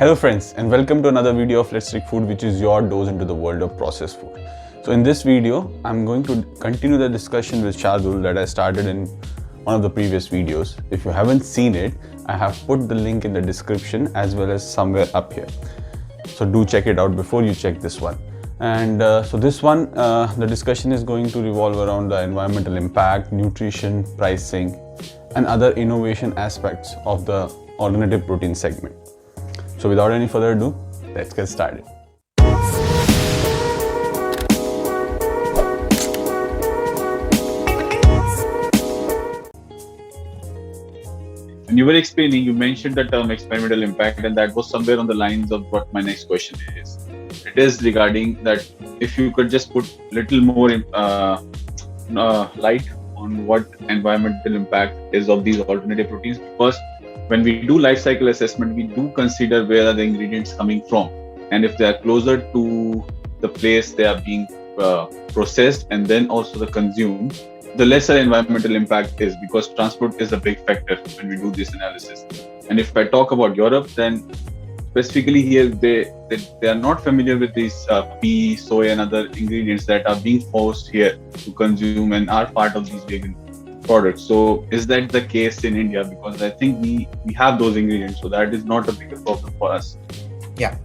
Hello friends, and welcome to another video of Let's Take Food, which is your dose into the world of processed food. So in this video, I'm going to continue the discussion with Shardul that I started in one of the previous videos. If you haven't seen it, I have put the link in the description as well as somewhere up here. So do check it out before you check this one. And so this one, the discussion is going to revolve around the environmental impact, nutrition, pricing, and other innovation aspects of the alternative protein segment. So without any further ado, let's get started. When you were explaining, you mentioned the term experimental impact, and that was somewhere on the lines of what my next question is. It is regarding that if you could just put little more light on what environmental impact is of these alternative proteins. First, when we do life cycle assessment, we do consider where are the ingredients coming from, and if they are closer to the place they are being processed and then also the consumed, the lesser environmental impact is, because transport is a big factor when we do this analysis. And if I talk about Europe, then specifically here they are not familiar with these pea, soy and other ingredients that are being forced here to consume and are part of these vegan products. So is that the case in India? Because I think we have those ingredients, so that is not a bigger problem for us. Yeah,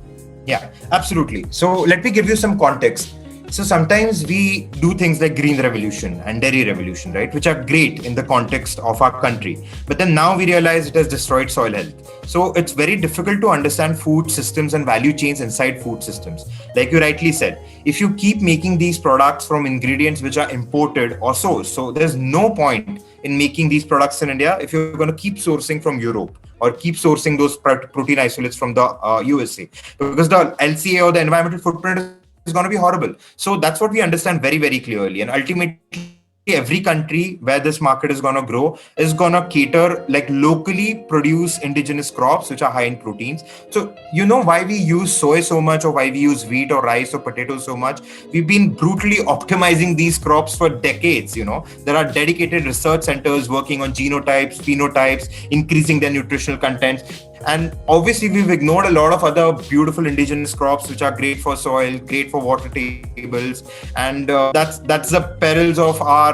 absolutely. So let me give you some context. So sometimes we do things like green revolution and dairy revolution, right, which are great in the context of our country. But then now we realize it has destroyed soil health. So it's very difficult to understand food systems and value chains inside food systems. Like you rightly said, if you keep making these products from ingredients which are imported or sourced, so there's no point in making these products in India if you're going to keep sourcing from Europe or keep sourcing those protein isolates from the USA, because the LCA or the environmental footprint is going to be horrible. So that's what we understand very, very clearly. And ultimately, every country where this market is going to grow is going to cater like locally produce indigenous crops which are high in proteins. So you know why we use soy so much, or why we use wheat or rice or potatoes so much? We've been brutally optimizing these crops for decades. There are dedicated research centers working on genotypes, phenotypes, increasing their nutritional content. And obviously, we've ignored a lot of other beautiful indigenous crops which are great for soil, great for water tables, and that's the perils of our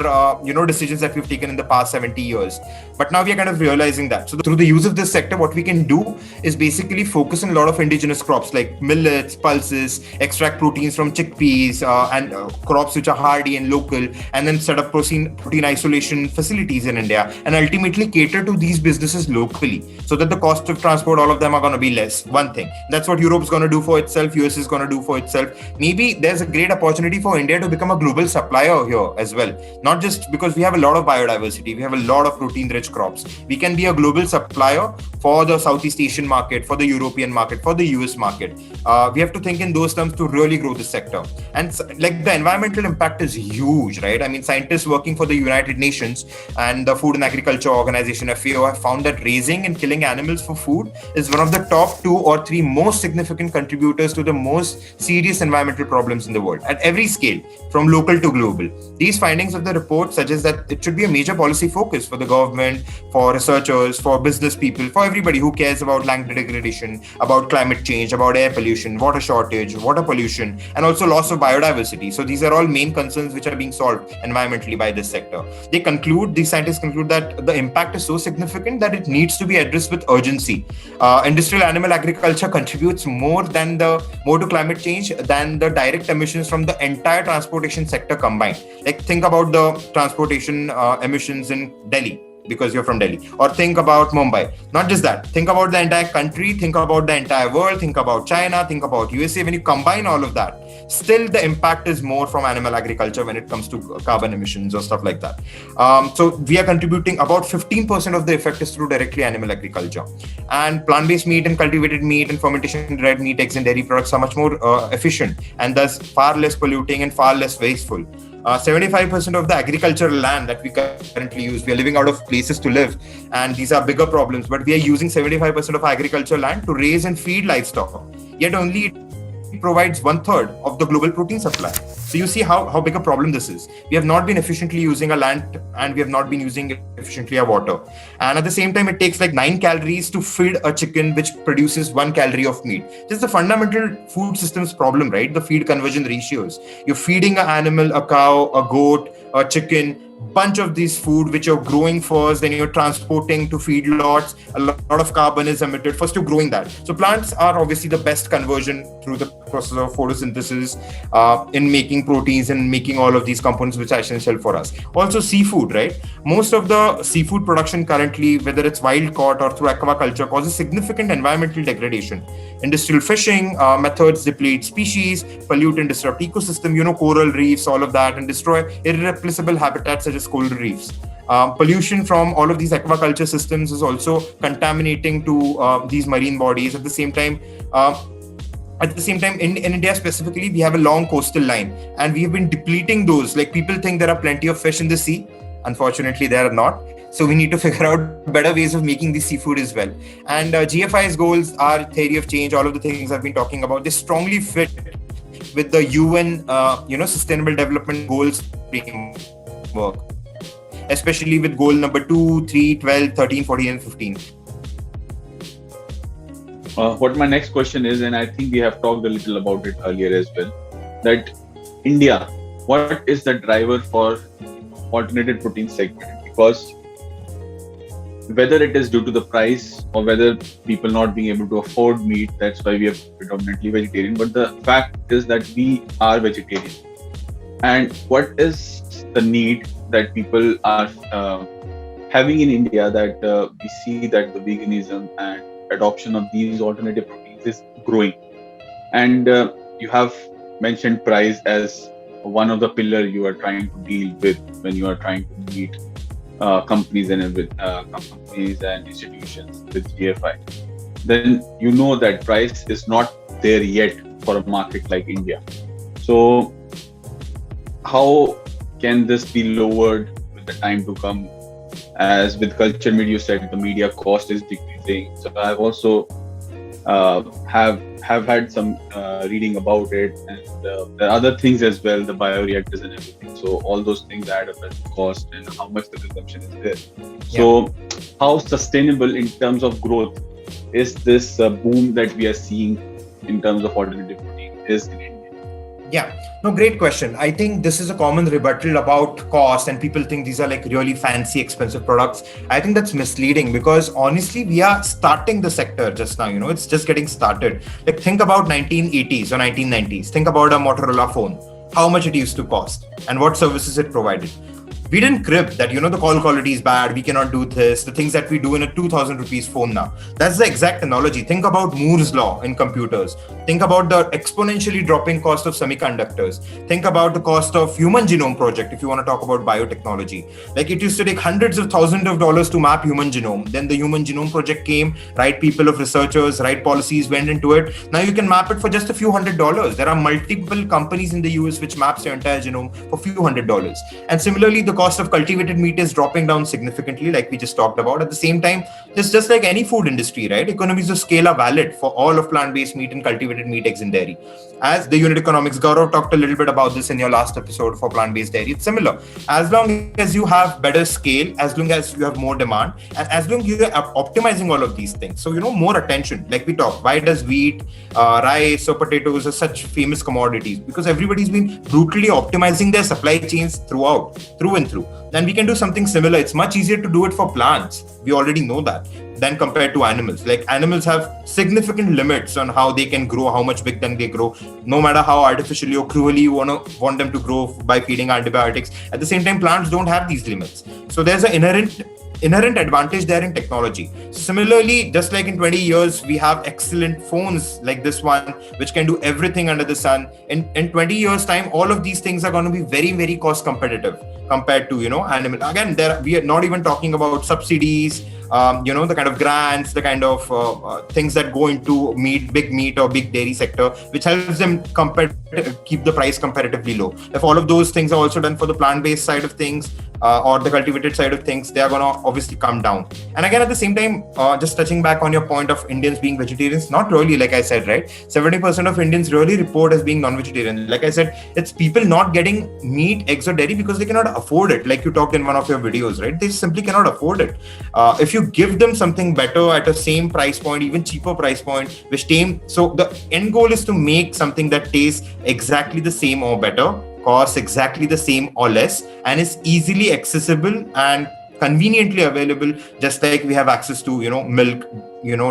decisions that we've taken in the past 70 years. But now we are kind of realizing that. So through the use of this sector, what we can do is basically focus on a lot of indigenous crops like millets, pulses, extract proteins from chickpeas and crops which are hardy and local, and then set up protein isolation facilities in India, and ultimately cater to these businesses locally so that the cost of transport, all of them are going to be less. One thing. That's what Europe is going to do for itself. US is going to do for itself. Maybe there's a great opportunity for India to become a global supplier here as well. Not just because we have a lot of biodiversity, we have a lot of protein-rich crops. We can be a global supplier for the Southeast Asian market, for the European market, for the US market. We have to think in those terms to really grow this sector. And like the environmental impact is huge, right? I mean, scientists working for the United Nations and the Food and Agriculture Organization, FAO, have found that raising and killing animals for food is one of the top 2 or 3 most significant contributors to the most serious environmental problems in the world at every scale, from local to global. These findings of the report suggest that it should be a major policy focus for the government, for researchers, for business people, for everybody who cares about land degradation, about climate change, about air pollution, water shortage, water pollution, and also loss of biodiversity. So these are all main concerns which are being solved environmentally by this sector. These scientists conclude that the impact is so significant that it needs to be addressed with urgency. Industrial animal agriculture contributes more to climate change than the direct emissions from the entire transportation sector combined. Like think about the transportation emissions in Delhi, because you're from Delhi, or think about Mumbai. Not just that, think about the entire country, think about the entire world, think about China, think about USA. When you combine all of that, still the impact is more from animal agriculture when it comes to carbon emissions or stuff like that. So we are contributing about 15% of the effect is through directly animal agriculture. And plant-based meat and cultivated meat and fermentation-derived meat, eggs and dairy products are much more efficient and thus far less polluting and far less wasteful. 75% of the agricultural land that we currently use, we are living out of places to live, and these are bigger problems, but we are using 75% of agricultural land to raise and feed livestock, yet only it provides 1/3 of the global protein supply. So So you see how big a problem this is. We have not been efficiently using our land, and we have not been using efficiently our water. And at the same time, it takes like 9 calories to feed a chicken, which produces 1 calorie of meat. This is the fundamental food systems problem, right? The feed conversion ratios. You're feeding an animal, a cow, a goat, a chicken, bunch of these food which you're growing first, then you're transporting to feedlots. A lot of carbon is emitted. First, you're growing that. So plants are obviously the best conversion through the process of photosynthesis in making proteins and making all of these components which are essential for us. Also, seafood, right? Most of the seafood production currently, whether it's wild caught or through aquaculture, causes significant environmental degradation. Industrial fishing methods deplete species, pollute and disrupt ecosystem, coral reefs, all of that, and destroy irreplaceable habitats such as coral reefs. Pollution from all of these aquaculture systems is also contaminating to these marine bodies. At the same time, in India specifically, we have a long coastal line, and we have been depleting those. Like, people think there are plenty of fish in the sea. Unfortunately, there are not. So we need to figure out better ways of making the seafood as well. And GFI's goals, our theory of change, all of the things I've been talking about, they strongly fit with the UN, Sustainable Development Goals framework, especially with goal number 2, 3, 12, 13, 14, and 15. What my next question is, and I think we have talked a little about it earlier as well, that India, what is the driver for alternative protein segment? Because whether it is due to the price or whether people not being able to afford meat, that's why we are predominantly vegetarian. But the fact is that we are vegetarian. And what is the need that people are having in India, that we see that the veganism and adoption of these alternative proteins is growing? And you have mentioned price as one of the pillars you are trying to deal with when you are trying to meet companies and institutions with GFI. Then you know that price is not there yet for a market like India. So how can this be lowered with the time to come? As with culture media, you said the media cost is decreasing. So I've also have had some reading about it, and there are other things as well, the bioreactors and everything. So all those things add up as cost and how much the consumption is there. So how sustainable in terms of growth is this boom that we are seeing in terms of alternative protein is in India? Yeah, no, great question. I think this is a common rebuttal about cost, and people think these are like really fancy, expensive products. I think that's misleading, because honestly, we are starting the sector just now. It's just getting started. Like, think about 1980s or 1990s. Think about a Motorola phone, how much it used to cost and what services it provided. We didn't crib that, the call quality is bad, we cannot do this, the things that we do in a 2,000 rupees phone now. That's the exact analogy. Think about Moore's law in computers. Think about the exponentially dropping cost of semiconductors. Think about the cost of Human Genome Project, if you want to talk about biotechnology. Like, it used to take hundreds of thousands of dollars to map human genome. Then the Human Genome Project came, right people of researchers, right policies went into it. Now you can map it for just a few $100s. There are multiple companies in the US which maps your entire genome for a few $100s. And similarly, the cost of cultivated meat is dropping down significantly, like we just talked about. At the same time, it's just like any food industry, right? Economies of scale are valid for all of plant-based meat and cultivated meat, eggs, and dairy. As the unit economics, Gaurav talked a little bit about this in your last episode for plant-based dairy. It's similar. As long as you have better scale, as long as you have more demand, and as long as you are optimizing all of these things. So, more attention. Like we talked, why does wheat, rice, or potatoes are such famous commodities? Because everybody's been brutally optimizing their supply chains through and through. Then we can do something similar. It's much easier to do it for plants. We already know that, than compared to animals. Like, animals have significant limits on how they can grow, how much big can they grow, no matter how artificially or cruelly you want them to grow by feeding antibiotics. At the same time, plants don't have these limits. So there's an inherent advantage there in technology. Similarly, just like in 20 years, we have excellent phones like this one, which can do everything under the sun. In 20 years time, all of these things are going to be very, very cost competitive compared to, animal. Again, we are not even talking about subsidies, the kind of grants, the kind of things that go into big meat or big dairy sector, which helps them keep the price comparatively low. If all of those things are also done for the plant-based side of things, or the cultivated side of things, they are going to obviously come down. And again, at the same time, just touching back on your point of Indians being vegetarians, not really, like I said, right? 70% of Indians really report as being non-vegetarian. Like I said, it's people not getting meat, eggs or dairy because they cannot afford it. Like you talked in one of your videos, right? They simply cannot afford it. If you give them something better at a same price point, even cheaper price point, so the end goal is to make something that tastes exactly the same or better, costs exactly the same or less, and is easily accessible and conveniently available, just like we have access to milk,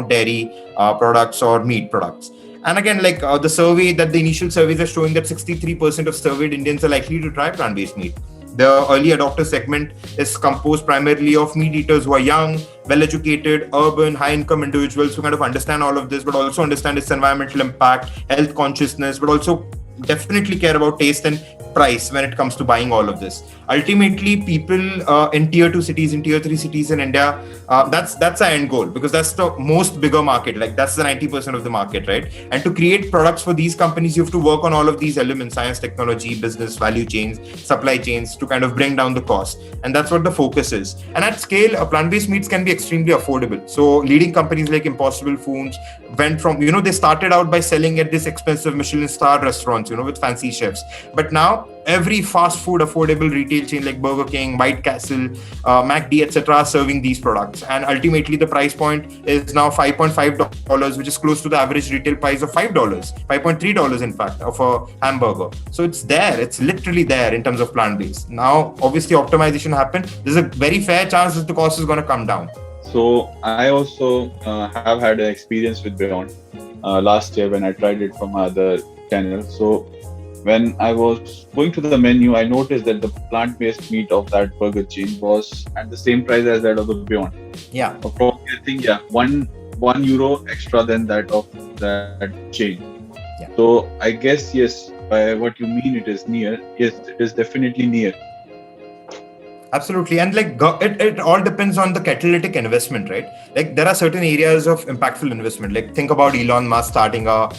dairy products or meat products. And again, like the initial surveys are showing that 63% of surveyed Indians are likely to try plant-based meat. The early adopter segment is composed primarily of meat eaters who are young, well-educated, urban, high-income individuals who kind of understand all of this, but also understand its environmental impact, health consciousness, but also definitely care about taste and price when it comes to buying all of this. Ultimately, people in tier 2 cities, in tier 3 cities in India, that's our end goal, because that's the most bigger market. Like that's the 90% of the market, right? And to create products for these companies, you have to work on all of these elements: science, technology, business, value chains, supply chains, to kind of bring down the cost. And that's what the focus is. And at scale, plant-based meats can be extremely affordable. So leading companies like Impossible Foods went from, they started out by selling at this expensive Michelin star restaurants, with fancy chefs. But now every fast food affordable retail chain like Burger King, White Castle, McD, etc. are serving these products. And ultimately, the price point is now $5.5, which is close to the average retail price of $5, $5.3 in fact, of a hamburger. So it's there. It's literally there in terms of plant-based. Now, obviously, optimization happened. There's a very fair chance that the cost is going to come down. So I also have had an experience with Beyond last year when I tried it from other channel. So when I was going to the menu, I noticed that the plant-based meat of that burger chain was at the same price as that of the Beyond. Yeah. Probably, I think, one euro extra than that of that chain. Yeah. So I guess, yes, by what you mean, it is near. Yes, it is definitely near. Absolutely. And like it all depends on the catalytic investment, right? Like there are certain areas of impactful investment. Like think about Elon Musk starting a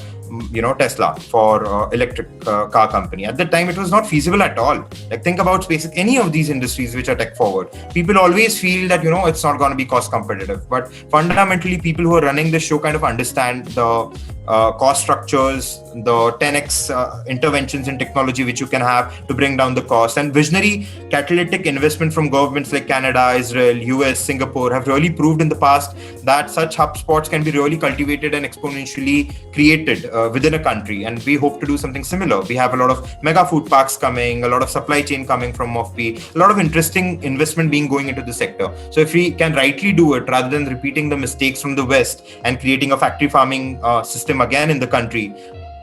Tesla for electric car company. At that time, it was not feasible at all. Like think about SpaceX, any of these industries which are tech forward. People always feel that, it's not going to be cost competitive. But fundamentally, people who are running the show kind of understand the cost structures, the 10x interventions in technology which you can have to bring down the cost. And visionary catalytic investment from governments like Canada, Israel, US, Singapore have really proved in the past that such hub spots can be really cultivated and exponentially created within a country. And we hope to do something similar. We have a lot of mega food parks coming, a lot of supply chain coming from MOFPI, a lot of interesting investment being going into the sector. So if we can rightly do it, rather than repeating the mistakes from the West and creating a factory farming system again in the country,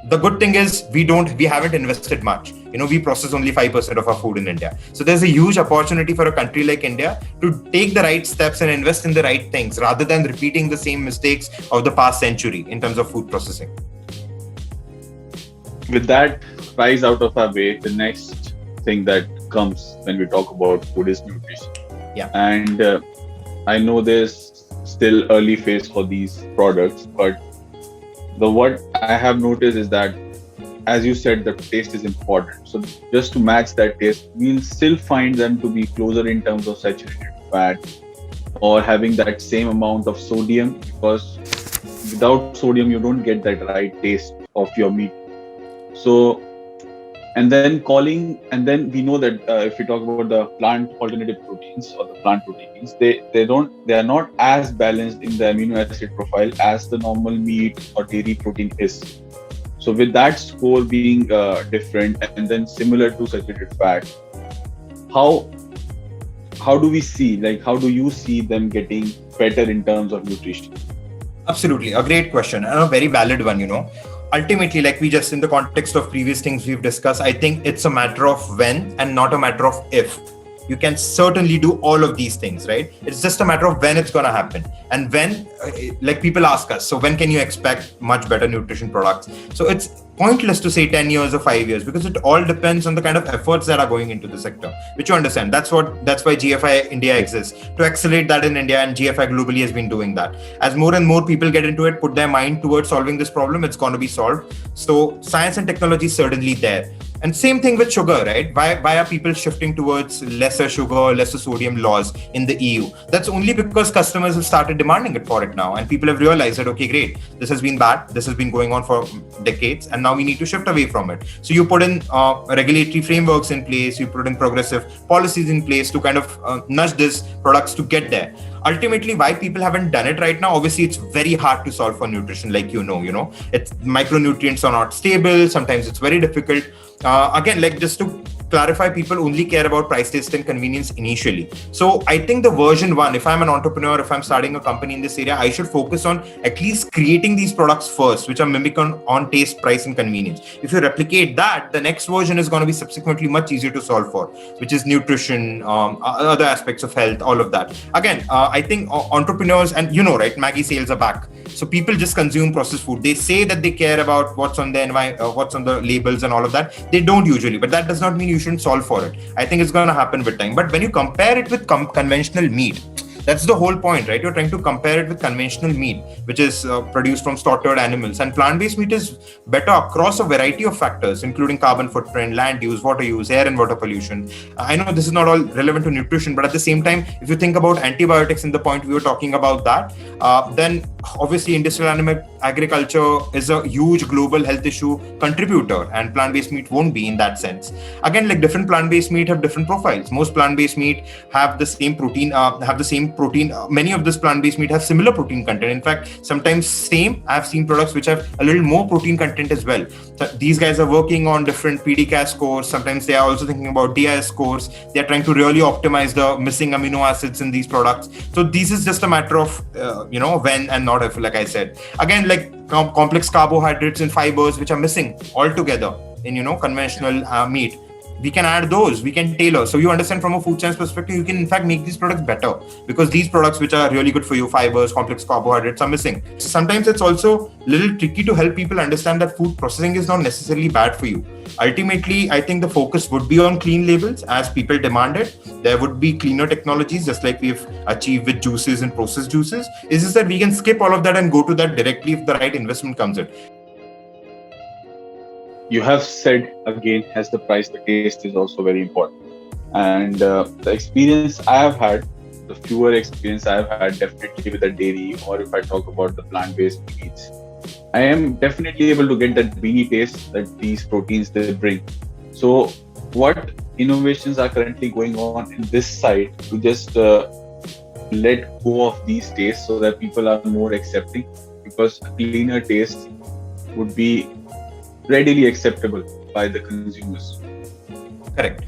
the good thing is we haven't invested much. We process only 5% of our food in India. So there's a huge opportunity for a country like India to take the right steps and invest in the right things, rather than repeating the same mistakes of the past century in terms of food processing. With that price out of our way, the next thing that comes when we talk about food is nutrition. Yeah. And I know there's still early phase for these products, but what I have noticed is that, as you said, the taste is important. So just to match that taste, we'll still find them to be closer in terms of saturated fat or having that same amount of sodium, because without sodium, you don't get that right taste of your meat. So, and then we know that if we talk about the plant alternative proteins or the plant proteins, they are not as balanced in the amino acid profile as the normal meat or dairy protein is. So with that score being different and then similar to saturated fat, how do we see, how do you see them getting better in terms of nutrition? Absolutely. A great question and a very valid one, Ultimately, like we just in the context of previous things we've discussed, I think it's a matter of when and not a matter of if. You can certainly do all of these things, right? It's just a matter of when it's going to happen. And when, like people ask us, so when can you expect much better nutrition products? So it's pointless to say 10 years or 5 years, because it all depends on the kind of efforts that are going into the sector, which you understand. That's why GFI India exists, to accelerate that in India, and GFI globally has been doing that. As more and more people get into it, put their mind towards solving this problem, it's going to be solved. So science and technology is certainly there. And same thing with sugar, right? Why are people shifting towards lesser sugar, lesser sodium laws in the EU? That's only because customers have started demanding it for it now, and people have realized that, okay, great, this has been bad, this has been going on for decades, and now we need to shift away from it. So you put in regulatory frameworks in place, you put in progressive policies in place to kind of nudge these products to get there. Ultimately, why people haven't done it right now, obviously it's very hard to solve for nutrition, like you know it's micronutrients are not stable, sometimes it's very difficult. Again, like, just to clarify, people only care about price, taste, and convenience initially. So I think the version one, if I'm an entrepreneur, if I'm starting a company in this area, I should focus on at least creating these products first, which are mimic on taste, price, and convenience. If you replicate that, the next version is going to be subsequently much easier to solve for, which is nutrition, other aspects of health, all of that. Again, I think entrepreneurs, and right, Maggie sales are back. So people just consume processed food. They say that they care about what's on the what's on the labels and all of that. They don't usually, but that does not mean you shouldn't solve for it. I think it's going to happen with time. But when you compare it with conventional meat, that's the whole point, right? You're trying to compare it with conventional meat, which is produced from slaughtered animals. And plant-based meat is better across a variety of factors, including carbon footprint, land use, water use, air and water pollution. I know this is not all relevant to nutrition, but at the same time, if you think about antibiotics in the point we were talking about that, then obviously industrial animal agriculture is a huge global health issue contributor, and plant-based meat won't be in that sense. Again, like, different plant-based meat have different profiles. Most plant-based meat have the same protein, protein. Many of this plant-based meat have similar protein content. In fact, sometimes same. I've seen products which have a little more protein content as well. So these guys are working on different PDCAAS scores. Sometimes they are also thinking about DIS scores. They are trying to really optimize the missing amino acids in these products. So this is just a matter of when and not if, like I said. Again, like complex carbohydrates and fibers which are missing altogether in conventional meat. We can add those, we can tailor. So you understand, from a food science perspective, you can in fact make these products better, because these products which are really good for you, fibers, complex carbohydrates, are missing. So sometimes it's also a little tricky to help people understand that food processing is not necessarily bad for you. Ultimately, I think the focus would be on clean labels as people demand it. There would be cleaner technologies, just like we've achieved with juices and processed juices. It's just that we can skip all of that and go to that directly if the right investment comes in. You have said again, as the price, the taste is also very important. And the experience I have had, the fewer experience I have had definitely with the dairy, or if I talk about the plant-based meats, I am definitely able to get that beanie taste that these proteins they bring. So what innovations are currently going on in this side to just let go of these tastes so that people are more accepting, because a cleaner taste would be readily acceptable by the consumers. Correct.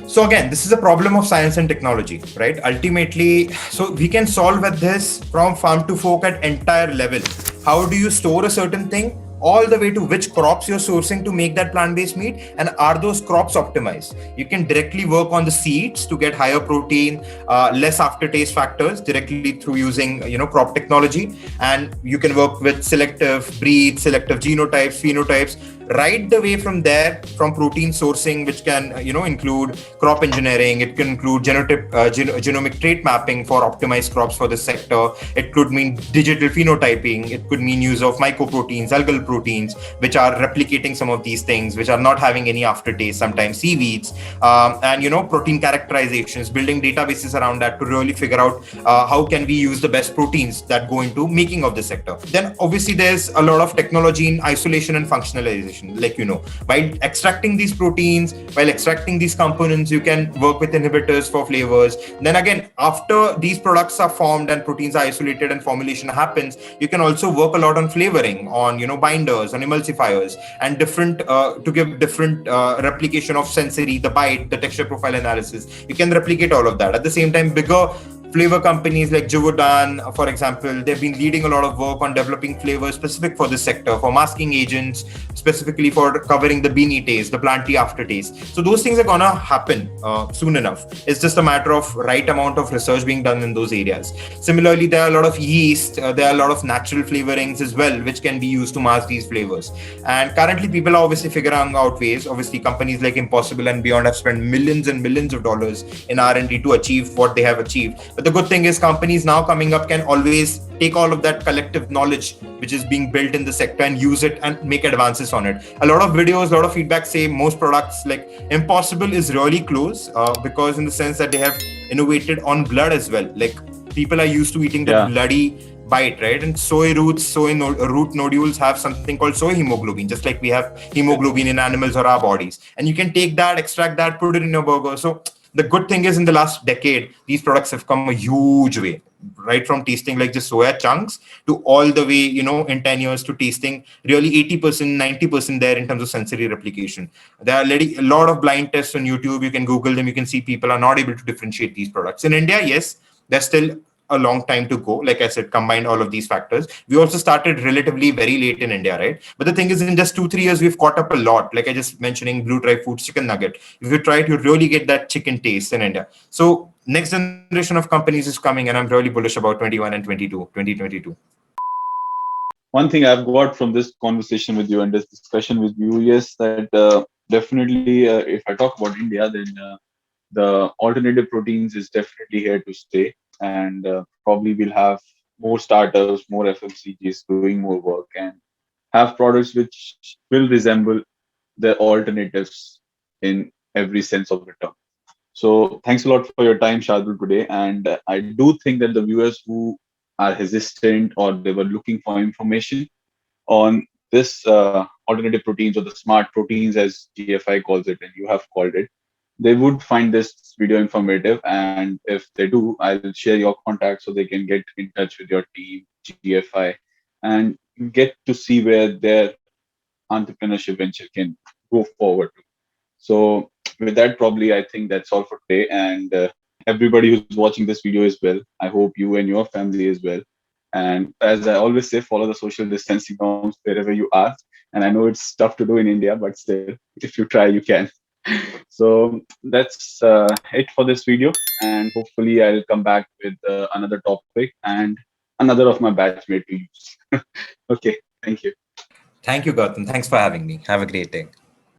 So again, this is a problem of science and technology, right? Ultimately, so we can solve with this from farm to fork at entire level. How do you store a certain thing? All the way to which crops you're sourcing to make that plant-based meat, and are those crops optimized? You can directly work on the seeds to get higher protein, less aftertaste factors directly through using crop technology, and you can work with selective breeds, selective genotypes, phenotypes, right the way from there, from protein sourcing, which can include crop engineering. It can include genomic trait mapping for optimized crops for this sector. It could mean digital phenotyping. It could mean use of mycoproteins, algal proteins, which are replicating some of these things, which are not having any aftertaste, sometimes seaweeds, and protein characterizations, building databases around that to really figure out how can we use the best proteins that go into making of the sector. Then obviously there's a lot of technology in isolation and functionalization. Like while extracting these proteins, while extracting these components, you can work with inhibitors for flavors. Then again, after these products are formed and proteins are isolated and formulation happens, you can also work a lot on flavoring, on binders, on emulsifiers, and different to give different replication of sensory, the bite, the texture profile analysis. You can replicate all of that. At the same time, bigger flavor companies like Givaudan, for example, they've been leading a lot of work on developing flavors specific for this sector, for masking agents, specifically for covering the beanie taste, the planty aftertaste. So those things are gonna happen soon enough. It's just a matter of right amount of research being done in those areas. Similarly, there are a lot of yeast, there are a lot of natural flavorings as well, which can be used to mask these flavors. And currently, people are obviously figuring out ways. Obviously, companies like Impossible and Beyond have spent millions and millions of dollars in R&D to achieve what they have achieved. But the good thing is companies now coming up can always take all of that collective knowledge which is being built in the sector and use it and make advances on it. A lot of videos, a lot of feedback say most products like Impossible is really close because in the sense that they have innovated on blood as well. Like people are used to eating the bloody bite, right? And soy roots, root nodules have something called soy hemoglobin, just like we have hemoglobin in animals or our bodies. And you can take that, extract that, put it in your burger. So the good thing is in the last decade, these products have come a huge way, right? From tasting like just soya chunks to all the way, in 10 years to tasting really 80%, 90% there in terms of sensory replication. There are a lot of blind tests on YouTube. You can Google them. You can see people are not able to differentiate these products. In India, yes, there's still a long time to go. Like I said, combined all of these factors. We also started relatively very late in India, right? But the thing is, in just 2-3 years, we've caught up a lot. Like I just mentioning Blue Dry Foods chicken nugget. If you try it, you really get that chicken taste in India. So next generation of companies is coming, and I'm really bullish about 2022. One thing I've got from this conversation with you and this discussion with you is that definitely, if I talk about India, then the alternative proteins is definitely here to stay, and probably we'll have more startups, more FMCGs doing more work and have products which will resemble the alternatives in every sense of the term. So thanks a lot for your time, Shardul, today. And I do think that the viewers who are hesitant or they were looking for information on this alternative proteins or the smart proteins, as GFI calls it, and you have called it, they would find this video informative. And if they do, I'll share your contact so they can get in touch with your team, GFI, and get to see where their entrepreneurship venture can go forward to. So with that, probably I think that's all for today. And everybody who's watching this video as well, I hope you and your family as well. And as I always say, follow the social distancing norms wherever you are. And I know it's tough to do in India, but still, if you try, you can. So that's it for this video. And hopefully I'll come back with another topic and another of my batchmate to use. Okay, thank you. Thank you, Gautam. Thanks for having me. Have a great day.